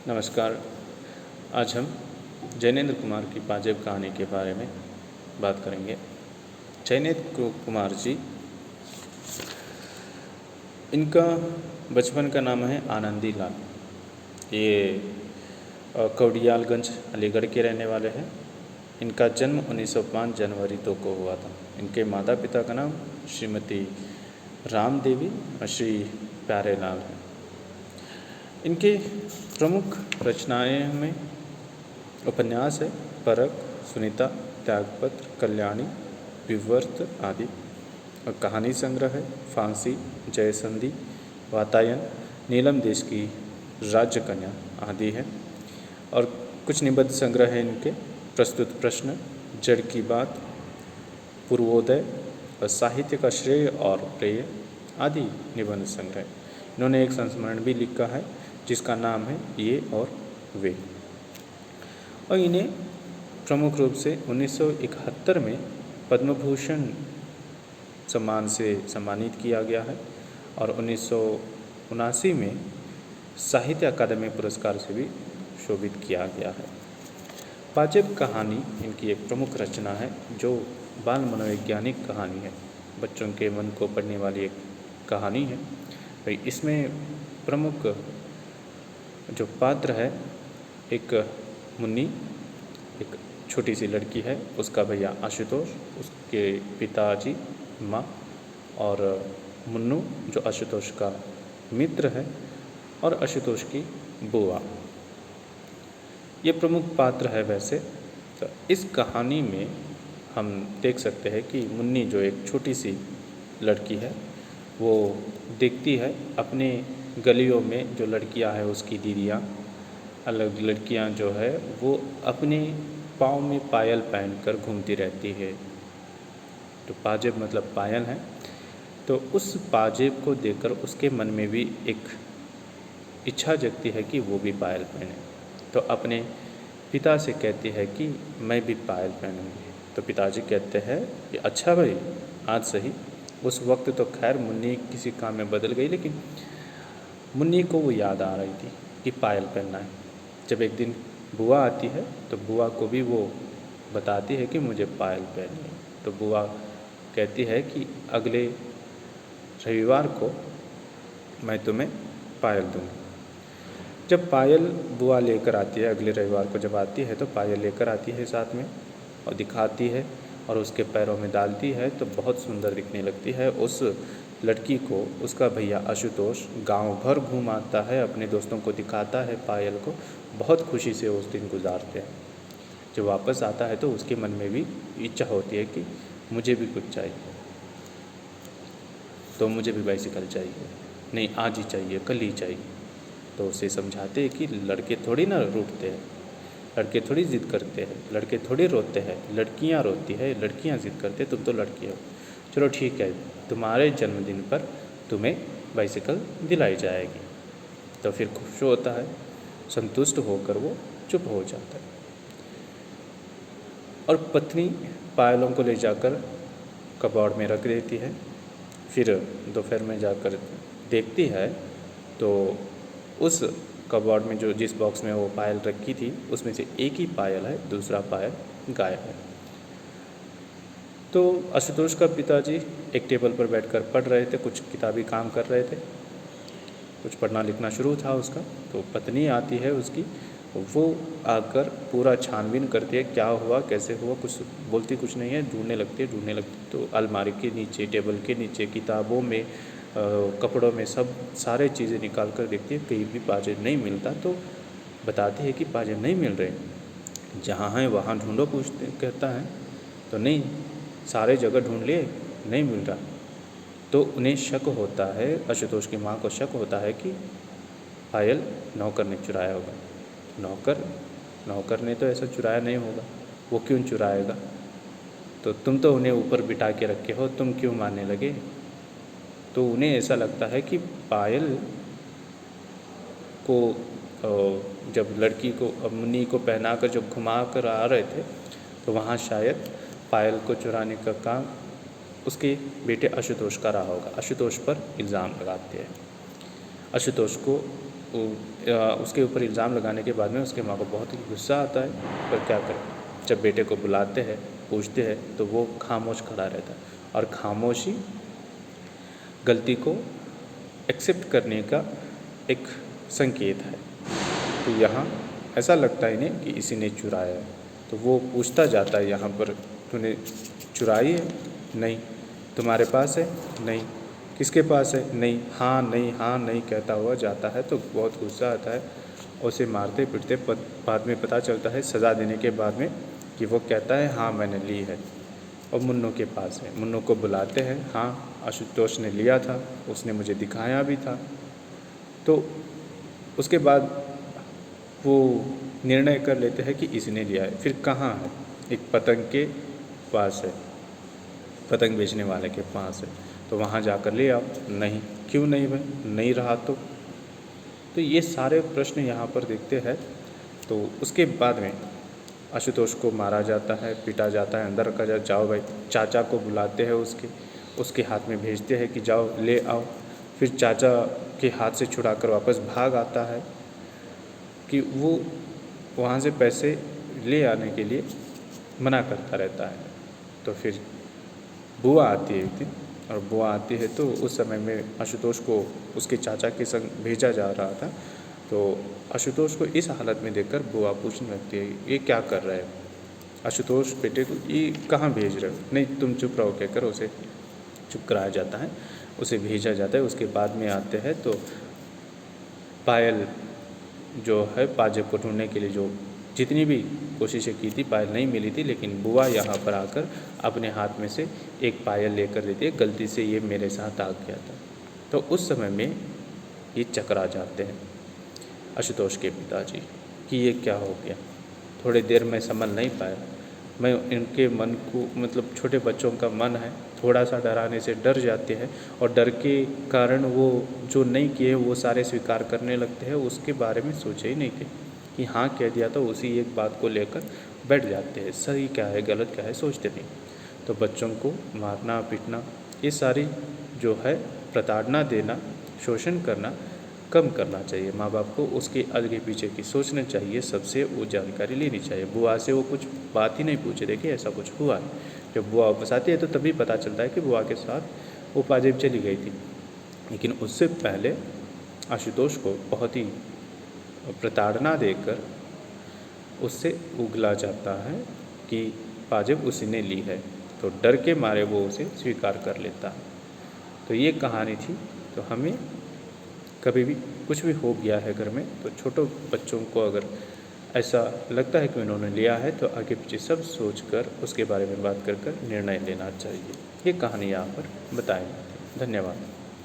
नमस्कार। आज हम जैनेंद्र कुमार की पाजेब कहानी के बारे में बात करेंगे। जैनेंद्र कुमार जी, इनका बचपन का नाम है आनंदी लाल। ये कौडियालगंज अलीगढ़ के रहने वाले हैं। इनका जन्म 1905 जनवरी 2 को हुआ था। इनके माता पिता का नाम श्रीमती राम देवी और श्री प्यारेलाल है। इनके प्रमुख रचनाएं में उपन्यास है परख, सुनीता, त्यागपत्र, कल्याणी, विवर्त आदि, और कहानी संग्रह है फांसी, जयसंधि, वातायन, नीलम देश की राज्य कन्या आदि है। और कुछ निबंध संग्रह है इनके प्रस्तुत प्रश्न, जड़ की बात, पूर्वोदय और साहित्य का श्रेय और प्रेय आदि निबंध संग्रह। इन्होंने एक संस्मरण भी लिखा है जिसका नाम है ये और वे। और इन्हें प्रमुख रूप से 1971 में पद्म भूषण सम्मान से सम्मानित किया गया है और 1979 में साहित्य अकादमी पुरस्कार से भी शोभित किया गया है। पाजेब कहानी इनकी एक प्रमुख रचना है जो बाल मनोवैज्ञानिक कहानी है, बच्चों के मन को पढ़ने वाली एक कहानी है। तो इसमें प्रमुख जो पात्र है, एक मुन्नी, एक छोटी सी लड़की है, उसका भैया आशुतोष, उसके पिताजी, माँ और मुन्नू जो आशुतोष का मित्र है, और आशुतोष की बुआ। ये प्रमुख पात्र है। वैसे तो इस कहानी में हम देख सकते हैं कि मुन्नी जो एक छोटी सी लड़की है, वो देखती है अपने गलियों में जो लड़कियां हैं, उसकी दीदियाँ, अलग लड़कियां जो है वो अपने पाँव में पायल पहनकर घूमती रहती है। तो पाजेब मतलब पायल है। तो उस पाजेब को देखकर उसके मन में भी एक इच्छा जगती है कि वो भी पायल पहने। तो अपने पिता से कहती है कि मैं भी पायल पहनूंगी। तो पिताजी कहते हैं कि अच्छा भाई, आज सही। उस वक्त तो खैर मुन्नी किसी काम में बदल गई, लेकिन मुन्नी को वो याद आ रही थी कि पायल पहनना है। जब एक दिन बुआ आती है तो बुआ को भी वो बताती है कि मुझे पायल पहननी है। तो बुआ कहती है कि अगले रविवार को मैं तुम्हें पायल दूँगी। जब पायल बुआ लेकर आती है, अगले रविवार को जब आती है तो पायल लेकर आती है साथ में और दिखाती है और उसके पैरों में डालती है तो बहुत सुंदर दिखने लगती है। उस लड़की को उसका भैया आशुतोष गांव भर घुमाता है, अपने दोस्तों को दिखाता है पायल को। बहुत खुशी से उस दिन गुजारते हैं। जब वापस आता है तो उसके मन में भी इच्छा होती है कि मुझे भी कुछ चाहिए, तो मुझे भी बाइसिकल चाहिए, नहीं आज ही चाहिए, कल ही चाहिए। तो उसे समझाते हैं कि लड़के थोड़ी ना रूठते हैं, लड़के थोड़ी ज़िद करते हैं, लड़के थोड़ी रोते हैं, लड़कियां रोती है, लड़कियां ज़िद करते, तुम तो लड़की हो। चलो ठीक है, तुम्हारे जन्मदिन पर तुम्हें बाइसिकल दिलाई जाएगी। तो फिर खुश होता है, संतुष्ट होकर वो चुप हो जाता है। और पत्नी पायलों को ले जाकर कबाड़ में रख देती है। फिर दोपहर में जाकर देखती है तो उस कबाड़ में जो जिस बॉक्स में वो पायल रखी थी उसमें से एक ही पायल है, दूसरा पायल गायब है। तो आशुतोष का पिताजी एक टेबल पर बैठकर पढ़ रहे थे, कुछ किताबी काम कर रहे थे, कुछ पढ़ना लिखना शुरू था उसका। तो पत्नी आती है उसकी, वो आकर पूरा छानबीन करती है, क्या हुआ, कैसे हुआ, कुछ बोलती कुछ नहीं है, ढूंढने लगती है। तो अलमारी के नीचे, टेबल के नीचे, किताबों में, कपड़ों में, सब सारे चीज़ें निकाल कर देखती है, कहीं भी पाजेब नहीं मिलता। तो बताती है कि पाजेब नहीं मिल रहे, जहाँ हैं वहाँ ढूंढो, पूछते कहता है। तो नहीं, सारे जगह ढूंढ लिए, नहीं मिल रहा। तो उन्हें शक होता है, आशुतोष की माँ को शक होता है कि पायल नौकर ने चुराया होगा। नौकर ने तो ऐसा चुराया नहीं होगा, वो क्यों चुराएगा। तो तुम तो उन्हें ऊपर बिठा के रखे हो, तुम क्यों मारने लगे। तो उन्हें ऐसा लगता है कि पायल को जब लड़की को, मुन्नी को पहना कर जब घुमा कर आ रहे थे तो वहाँ शायद पायल को चुराने का काम उसके बेटे आशुतोष का रहा होगा। आशुतोष पर इल्ज़ाम लगाते हैं। आशुतोष को उसके ऊपर इल्ज़ाम लगाने के बाद में उसके माँ को बहुत ही गुस्सा आता है, पर क्या करें, जब बेटे को बुलाते हैं, पूछते हैं, तो वो खामोश खड़ा रहता है। और खामोशी गलती को एक्सेप्ट करने का एक संकेत है। तो यहाँ ऐसा लगता है इन्हें कि इसी ने चुराया है, तो वो पूछता जाता है यहाँ पर, तूने चुराई है? नहीं। तुम्हारे पास है? नहीं। किसके पास है? नहीं। हाँ नहीं, हाँ नहीं कहता हुआ जाता है। तो बहुत गुस्सा आता है, उसे मारते पीटते बाद में पता चलता है सज़ा देने के बाद में कि वो कहता है हाँ मैंने ली है, और मुन्नू के पास है। मुन्नू को बुलाते हैं, हाँ आशुतोष ने लिया था, उसने मुझे दिखाया भी था। तो उसके बाद वो निर्णय कर लेते हैं कि इसने लिया है। फिर कहाँ है? एक पतंग के पास है, पतंग बेचने वाले के पास है, तो वहाँ जाकर ले आओ। नहीं। क्यों नहीं भाई? नहीं रहा तो ये सारे प्रश्न यहाँ पर देखते हैं। तो उसके बाद में आशुतोष को मारा जाता है, पीटा जाता है, अंदर रखा जाता, जाओ भाई। चाचा को बुलाते हैं, उसके हाथ में भेजते हैं कि जाओ ले आओ। फिर चाचा के हाथ से छुड़ाकर वापस भाग आता है कि वो वहाँ से पैसे ले आने के लिए मना करता रहता है। तो फिर बुआ आती है एक दिन, और बुआ आती है तो उस समय में आशुतोष को उसके चाचा के संग भेजा जा रहा था। तो आशुतोष को इस हालत में देखकर बुआ पूछने लगती है, ये क्या कर रहा है? आशुतोष बेटे को ये कहाँ भेज रहे हो? नहीं तुम चुप रहो कहकर उसे चुप कराया जाता है, उसे भेजा जाता है। उसके बाद में आते हैं तो पायल जो है पाजेब को ढूंढने के लिए जो जितनी भी कोशिशें की थी, पायल नहीं मिली थी, लेकिन बुआ यहाँ पर आकर अपने हाथ में से एक पायल लेकर देती है, गलती से ये मेरे साथ आ गया था। तो उस समय में ये चकरा जाते हैं आशुतोष के पिताजी कि ये क्या हो गया। थोड़ी देर में संभल नहीं पाया, मैं इनके मन को, मतलब छोटे बच्चों का मन है, थोड़ा सा डराने से डर जाते हैं, और डर के कारण वो जो नहीं किए वो सारे स्वीकार करने लगते हैं। उसके बारे में सोचे ही नहीं थे कि हाँ कह दिया, तो उसी एक बात को लेकर बैठ जाते हैं, सही क्या है गलत क्या है सोचते नहीं। तो बच्चों को मारना पीटना, ये सारी जो है प्रताड़ना देना, शोषण करना कम करना चाहिए। माँ बाप को उसके आगे पीछे की सोचना चाहिए, सबसे वो जानकारी लेनी चाहिए। बुआ से वो कुछ बात ही नहीं पूछे, देखिए ऐसा कुछ हुआ है। जब बुआ वापस आती है तो तभी पता चलता है कि बुआ के साथ वो पाजेब चली गई थी, लेकिन उससे पहले आशुतोष को बहुत ही प्रताड़ना देकर उससे उगला जाता है कि पाजेब उसी ने ली है, तो डर के मारे वो उसे स्वीकार कर लेता है। तो ये कहानी थी। तो हमें कभी भी कुछ भी हो गया है घर में, तो छोटे बच्चों को अगर ऐसा लगता है कि उन्होंने लिया है, तो आगे पीछे सब सोचकर उसके बारे में बात कर निर्णय लेना चाहिए। ये कहानी यहाँ पर बताई। धन्यवाद।